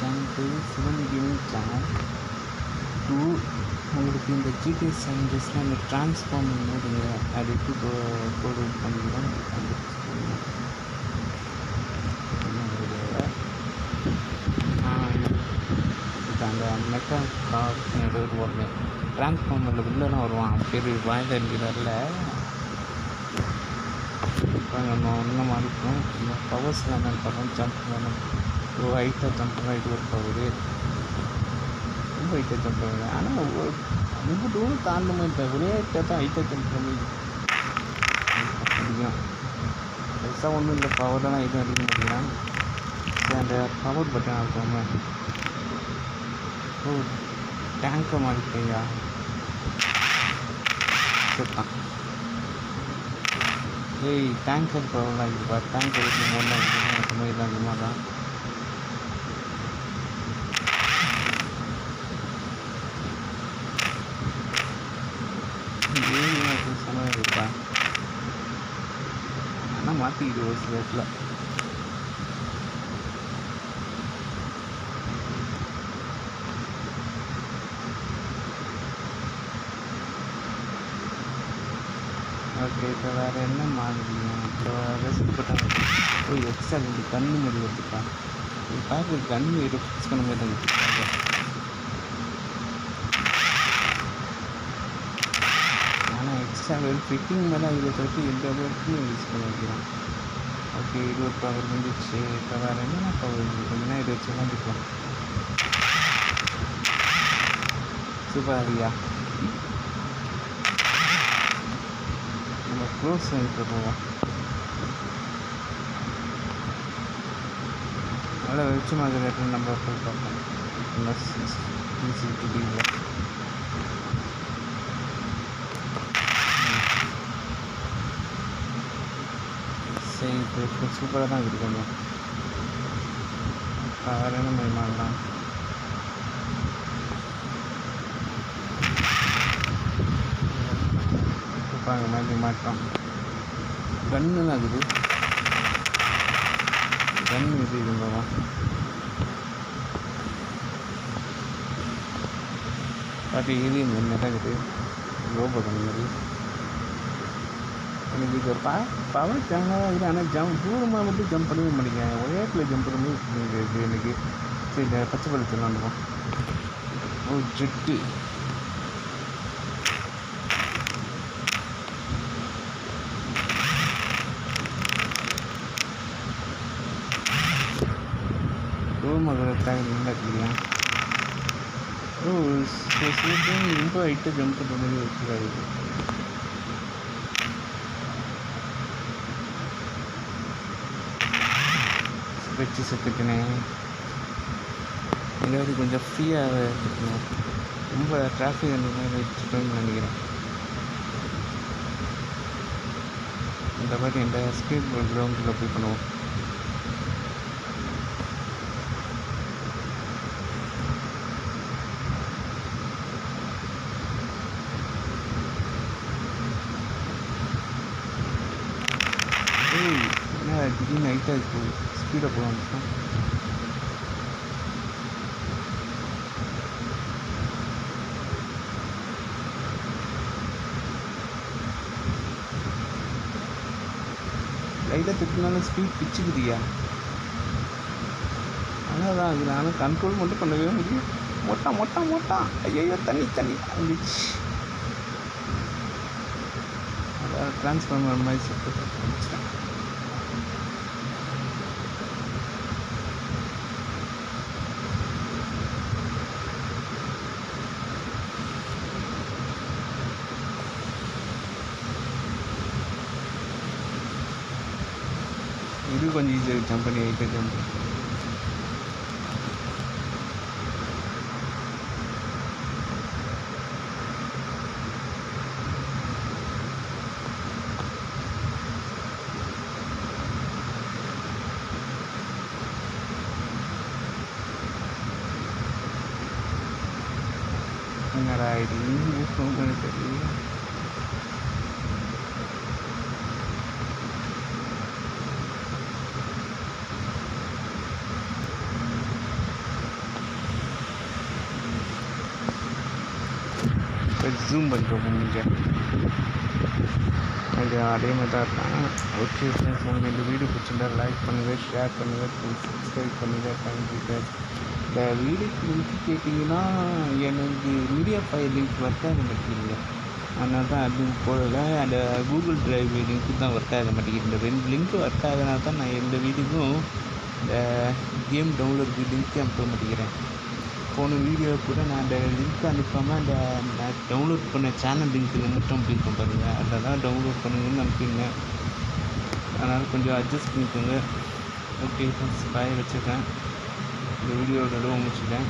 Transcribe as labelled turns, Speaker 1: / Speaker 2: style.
Speaker 1: டேங்க்கு Sivan gaming channel two. உங்களுக்கு இந்த GDS சயின்டிஸ்டில் அந்த ட்ரான்ஸ்ஃபார்ம் மோடுங்க அது எப்படி கோடு பண்ணிக்கிறோம் அந்த மெக்கா கார் ஏதோ வருவேன் ட்ரான்ஸ்ஃபார்மரில் உள்ளலாம் வருவான் பெரிய வாய்ந்த இருக்கிறாரில். இப்போ நம்ம இன்னும் மாறிப்போம். நம்ம பவர்ஸில் என்னென்னு பார்க்கணும். ஜம்ப் பண்ணணும். ஒரு ஹைட்டாக ஜம்ப் பண்ணால் இது ஒர்க் ஆகுது. ரொம்ப ஹைட்டாக ஜம்ப் ஆகுது. ஆனால் ரொம்ப தூரம் தாண்டுமா இப்போ ஒரே ஹைட்டாக தான் ஹைட்டாக ஜம்ப் பண்ணி முடியும். பெருசாக ஒன்றும் இல்லை. பவர்லாம் எதுவும் அடிக்க முடியல. சரி அந்த பவர் பட்டன் ஆகுமா. ஓ டேங்கை மாறிக்கையா சரிதான். ஏய் டேங்கர் பவர்லாம் இருக்குப்பா. டேங்கர் இருக்கு மோடலாம் இருக்குது. எனக்கு மாதிரி தான் சும்மா தான். சமயம் இருக்கா ஆனால் மாற்றிக்கிட்டு ஒரு சில இடத்துல. ஓகே இப்போ வேறு என்ன மாறுறீங்க. இப்போ ரெஸ்ட் போட்டாங்க. ஓ எக்ஸ்ட்ரா ரெண்டு கண்ணு மாதிரி வருதுப்பா. இது பார்க்குற கண்ணு ஏதோ ஃபிக்ஸ் பண்ண மாதிரி தான் இருக்குது. ஆனால் எக்ஸ்ட்ரா வெறும் ஃபிட்டிங் மாதிரி தான் இதை தொட்டு எந்த அளவுக்குமே யூஸ் பண்ண வைக்கலாம். ஓகே இது ஒரு பவர் வந்துச்சு. இப்போ வேறு என்னென்ன பவர் இருக்குதுன்னா இதை வச்சு வாங்கிக்கலாம். சூப்பர் ஐயா. நம்ம க்ளோஸ் பண்ணிட்டு போவோம். நல்லா வெளிச்சமாக இருக்கிற நம்ம போய் பார்ப்போம். சிசிடிவியில் சரி இப்போ சூப்பராக தான் இருக்கணும். வேறு என்ன மாதிரி மாறலாம். பாருங்க மாதிரி மாட்டோம். கன்னுலாம் இருக்குது. கன்று இது இருந்தோம். பாட்டு இது என்ன இருக்குது ரோபோ கன் மாதிரி. எனக்கு இது ஒரு பவர் சேனலாக இருக்குது. ஆனால் தூரமாக மட்டும் ஜம்ப் பண்ணவே மாட்டேங்க. ஒரே இடத்துல ஜம்ப் பண்ணி இருக்குது எனக்கு. சரி இந்த பச்சை பழத்தில் வந்துடும். ஓ ஜெட்டு மகளத்தாக இருந்தா. ஓ சில டைம் ரொம்ப ஹைட்டாக ஜம்ப் பண்ணுற மாதிரி வச்சுக்காது. வச்சு செத்துக்கினேன். எங்காவது கொஞ்சம் ஃப்ரீயாக இருக்கணும். ரொம்ப டிராஃபிக் அந்த மாதிரி வச்சுக்கணும்னு நினைக்கிறேன். இந்த மாதிரி எந்த ஸ்கேட் போர்ட் கிரவுண்டில் போய் பண்ணுவோம். திடீர்னு ஹைட்டாக இருக்குது. ஸ்பீடாக போகலாம். லைட்டாக திட்டினாலும் ஸ்பீட் பிச்சுக்குதியா. ஆனால் தான் அது நானும் கண்ட்ரோல் மட்டும் பண்ணவே முடியும். மொட்டா ஐயோ தண்ணி வந்துச்சு. அதான் ட்ரான்ஸ்ஃபார்மர் மாதிரி செட்டு முடிச்சிட்டேன். இது கொஞ்சம் ஈஸியாக ஜம்ப் பண்ணி ஹைட்டாக ஜம்ப். என்னடா இது இன்னும் ஃபோன் பண்ணி தெரியல. ஜூம் பண்ணிட்டு முடிஞ்ச அது அதே மாதிரி தான் இருக்காங்க. ஓகே ஃப்ரெண்ட்ஸ், உங்களுக்கு இந்த வீடியோ பிடிச்சிருந்தா லைக் பண்ணுங்கள், ஷேர் பண்ணுங்கள், சப்ஸ்கிரைப் பண்ணுங்கள். Thank you friends. இந்த வீடியோக்கு லிங்க் கேட்டிங்கன்னா எனக்கு மீடியா ஃபைல் லிங்க் ஒர்க் ஆக மாட்டேங்குது, அதனால தான் அது போடலை. அந்த கூகுள் டிரைவ் லிங்க்கு தான் ஒர்க் ஆக மாட்டேங்குது. இந்த 2 லிங்க்கும் ஒர்க் ஆகினா தான் நான் எந்த வீடியோக்கும் இந்த கேம் டவுன்லோட் லிங்க்கே அனுப்ப மாட்டேங்கிறேன். போன வீடியோ கூட நான் அந்த லிங்க் அனுப்பாமல் அந்த நான் டவுன்லோட் பண்ண சேனல் லிங்க்கு மட்டும் அனுப்பியிருக்கேன் பாருங்கள், அதில் தான் டவுன்லோட் பண்ணுங்கன்னு அனுப்பியிருந்தேன். அதனால் கொஞ்சம் அட்ஜஸ்ட் பண்ணிக்கோங்க. ஓகே ஃப்ரெண்ட்ஸ், பாய், வச்சுருக்கேன். இந்த வீடியோட முடிச்சுட்டேன்.